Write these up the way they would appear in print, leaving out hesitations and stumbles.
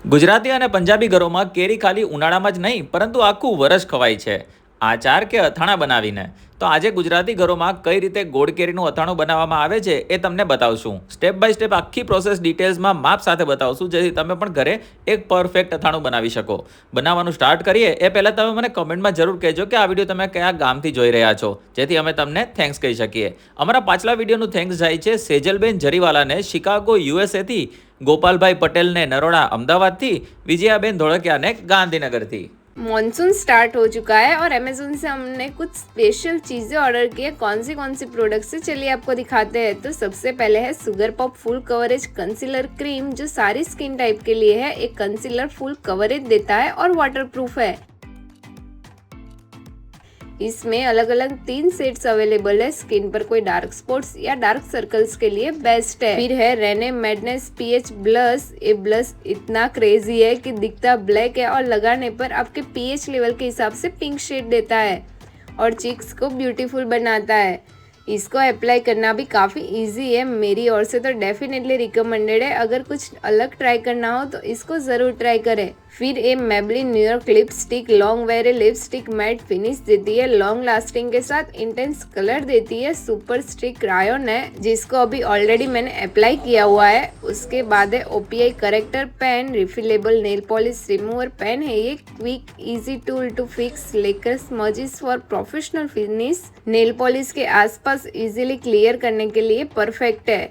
ગુજરાતી અને પંજાબી ઘરોમાં કેરી ખાલી ઉનાળામાં જ નહીં પરંતુ આખું વરસ ખવાય છે આચાર કે અથાણા બનાવીને. તો આજે ગુજરાતી ઘરોમાં કઈ રીતે ગોળ કેરીનું અથાણું બનાવવામાં આવે છે એ તમને બતાવશું. સ્ટેપ બાય સ્ટેપ આખી પ્રોસેસ ડિટેલ્સમાં માપ સાથે બતાવશું, જેથી તમે પણ ઘરે એક પરફેક્ટ અથાણું બનાવી શકો. બનાવવાનું સ્ટાર્ટ કરીએ એ પહેલાં તમે મને કમેન્ટમાં જરૂર કહેજો કે આ વિડીયો તમે કયા ગામથી જોઈ રહ્યા છો, જેથી અમે તમને થેન્ક્સ કહી શકીએ. અમારા પાછલા વિડીયોનું થેન્ક્સ જાય છે સેજલબેન જરીવાલાને શિકાગો યુએસએથી, गोपालभाई पटेल ने नरोड़ा अहमदाबाद थी, विजयाबेन धोड़किया ने गांधीनगर थी। मॉनसून स्टार्ट हो चुका है और अमेजोन से हमने कुछ स्पेशल चीज़ें ऑर्डर की है। कौन सी प्रोडक्ट्स है चलिए आपको दिखाते हैं। तो सबसे पहले है sugar pop full coverage concealer cream, जो सारी स्किन टाइप के लिए है। एक कंसीलर फुल कवरेज देता है और वाटरप्रूफ है। इसमें अलग अलग 3 सेट्स अवेलेबल है। स्किन पर कोई डार्क स्पॉट्स या डार्क सर्कल्स के लिए बेस्ट है। फिर है रेने मैडनेस पीएच ब्लश। ये ब्लश इतना क्रेजी है कि दिखता ब्लैक है और लगाने पर आपके पीएच लेवल के हिसाब से पिंक शेड देता है और चीक्स को ब्यूटीफुल बनाता है। इसको अप्लाई करना भी काफ़ी इजी है। मेरी ओर से तो डेफिनेटली रिकमेंडेड है। अगर कुछ अलग ट्राई करना हो तो इसको ज़रूर ट्राई करें। फिर ये Maybelline New York lipstick long where lipstick matte finish देती है, लॉन्ग लास्टिंग के साथ इंटेंस कलर देती है। सुपर स्टिक रायन है जिसको अभी ऑलरेडी मैंने अप्लाई किया हुआ है। उसके बाद है OPI corrector pen, refillable nail polish remover pen है। ये quick easy tool to fix लेकर smudges for professional finish. Nail polish के आसपास इजीली क्लियर करने के लिए परफेक्ट है।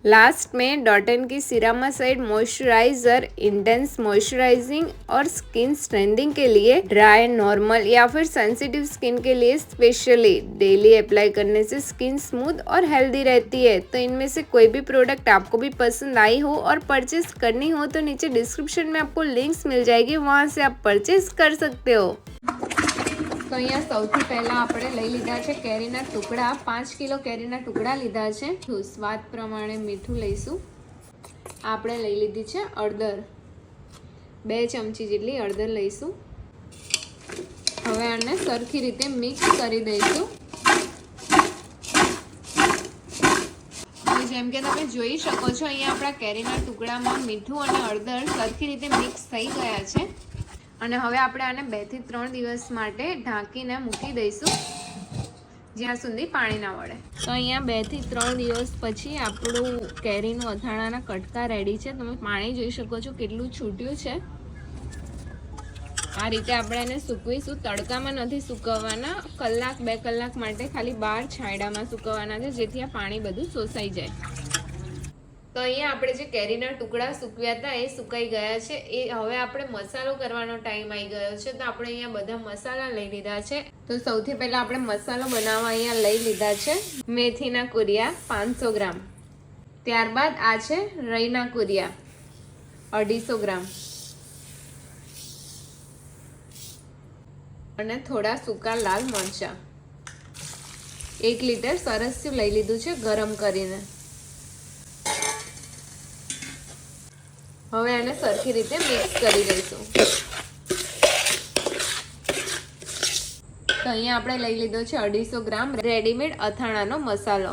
लास्ट में डॉटन की सिरामासाइड मॉइस्चराइजर, इंटेंस मॉइस्चराइजिंग और स्किन स्ट्रेंथिंग के लिए, ड्राई नॉर्मल या फिर सेंसिटिव स्किन के लिए स्पेशली। डेली अप्लाई करने से स्किन स्मूथ और हेल्दी रहती है। तो इनमें से कोई भी प्रोडक्ट आपको भी पसंद आई हो और परचेस करनी हो तो नीचे डिस्क्रिप्शन में आपको लिंक्स मिल जाएगी, वहाँ से आप परचेस कर सकते हो। तो अहींया सौथी पहला आपणे लई लीधा छे केरीना टुकड़ा। 5 किलो केरीना टुकड़ा लीधा छे। स्वाद प्रमाणे मीठું लईશું। આપણે લઈ લીધી છે હળદર, 2 ચમચી જેટલી હળદર લઈશું। હવે આને સરખી રીતે મિક્સ કરી દઈશું। જેમ કે તમે જોઈ શકો છો અહીંયા આપણા કેરીના ટુકડામાં મીઠું અને હળદર સરખી રીતે મિક્સ થઈ ગયા છે। અને હવે આપણે આને 2 થી 3 દિવસ માટે ઢાંકીને મૂકી દઈશું, જ્યાં સુધી પાણી ના વળે। તો અહીંયા 2 થી 3 દિવસ પછી આપણું કેરીનું અથાણાના કટકા રેડી છે। તમે પાણી જોઈ શકો છો કેટલું છૂટ્યું છે। આ રીતે આપણે એને સૂકવીશું। તડકામાં નથી સૂકવવાના, કલાક 2 કલાક માટે ખાલી બહાર છાંયડામાં સૂકવવાના છે, જેથી આ પાણી બધું શોષાઈ જાય। તો અહીંયા આપણે જે કેરીના ટુકડા સૂકવ્યા હતા એ સુકાઈ ગયા છે। એ હવે આપણે મસાલો કરવાનો ટાઈમ આવી ગયો છે। તો આપણે અહીંયા બધા મસાલા લઈ લીધા છે। તો સૌથી પહેલા આપણે મસાલો બનાવવા અહીંયા લઈ લીધા છે મેથીના કુરિયા 500 ગ્રામ, ત્યારબાદ આ છે રઈના કુરિયા 250 ગ્રામ અને થોડા સૂકા લાલ મરચાં। 1 લીટર સરસ્યું લઈ લીધું છે ગરમ કરીને। હવે આને સરખી રીતે મિક્સ કરી દઈશું। તો અહીંયા આપણે લઈ લીધો છે 250 ગ્રામ રેડીમેડ અથાણાનો મસાલો।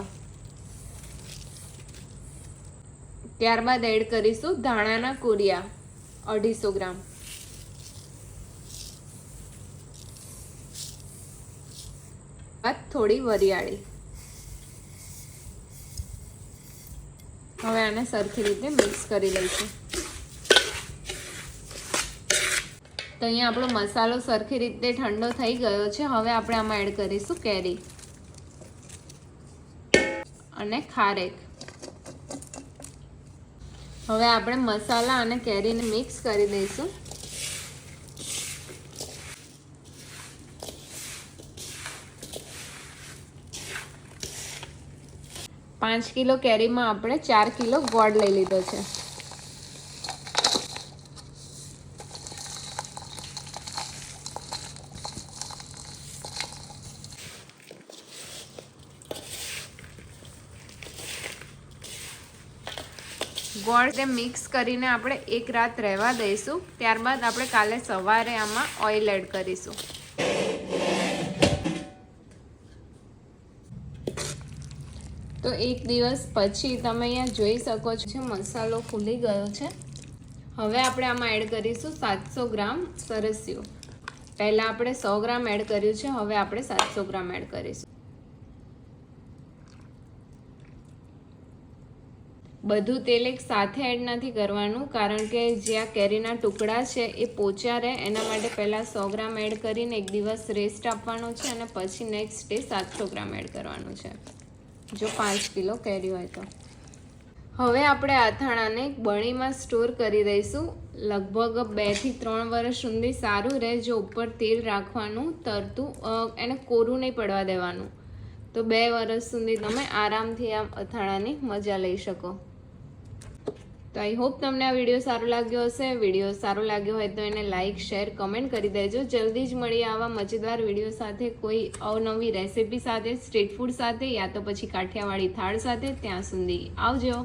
ત્યારબાદ એડ કરીશું ધાણાના કુરિયા 250 ગ્રામ, બાદ થોડી વરિયાળી। હવે આને સરખી રીતે મિક્સ કરી લઈશું। તો અહીંયા આપણો મસાલો સરખી રીતે ઠંડો થઈ ગયો છે। હવે આપણે આમાં એડ કરીશું કેરી અને ખારેક। હવે આપણે મસાલા અને કેરીને મિક્સ કરી દઈશું। પાંચ કિલો કેરીમાં આપણે 4 કિલો ગોળ લઈ લીધો છે। ગોળ ને મિક્સ કરીને આપણે 1 રાત રહેવા દઈશું। ત્યારબાદ આપણે કાલે સવારે આમાં ઓઇલ એડ કરીશું। તો 1 દિવસ પછી તમે અહીંયા જોઈ શકો છો મસાલો ફૂલી ગયો છે। હવે આપણે આમાં એડ કરીશું 700 ગ્રામ સરસ્યું. પહેલાં આપણે 100 ગ્રામ એડ કર્યું છે, હવે આપણે 700 ગ્રામ એડ કરીશું. બધું તેલ એક સાથે એડ નથી કરવાનું, કારણ કે જે આ કેરીના ટુકડા છે એ પોચા રહે એના માટે પહેલાં 100 ગ્રામ એડ કરીને એક દિવસ રેસ્ટ આપવાનો છે અને પછી નેક્સ્ટ ડે 700 ગ્રામ એડ કરવાનું છે, જો 5 કિલો કેરી હોય તો. હવે આપણે અથાણાને એક બરણીમાં સ્ટોર કરી દઈશું. લગભગ 2 થી 3 વર્ષ સુધી સારું રહે જો ઉપર તેલ રાખવાનું તરતું, એને કોરું નહીં પડવા દેવાનું. તો 2 વર્ષ સુધી તમે આરામથી આ અથાણાની મજા લઈ શકો. તો આઈ હોપ તમને આ વિડીયો સારો લાગ્યો હશે. વિડીયો સારો લાગ્યો હોય તો એને લાઇક, શેર, કમેન્ટ કરી દેજો. જલ્દી જ મળીએ આવા મજેદાર વિડીયો સાથે, કોઈ અવનવી રેસિપી સાથે, સ્ટ્રીટ ફૂડ સાથે યા તો પછી કાઠિયાવાડી થાળ સાથે. ત્યાં સુધી આવજો.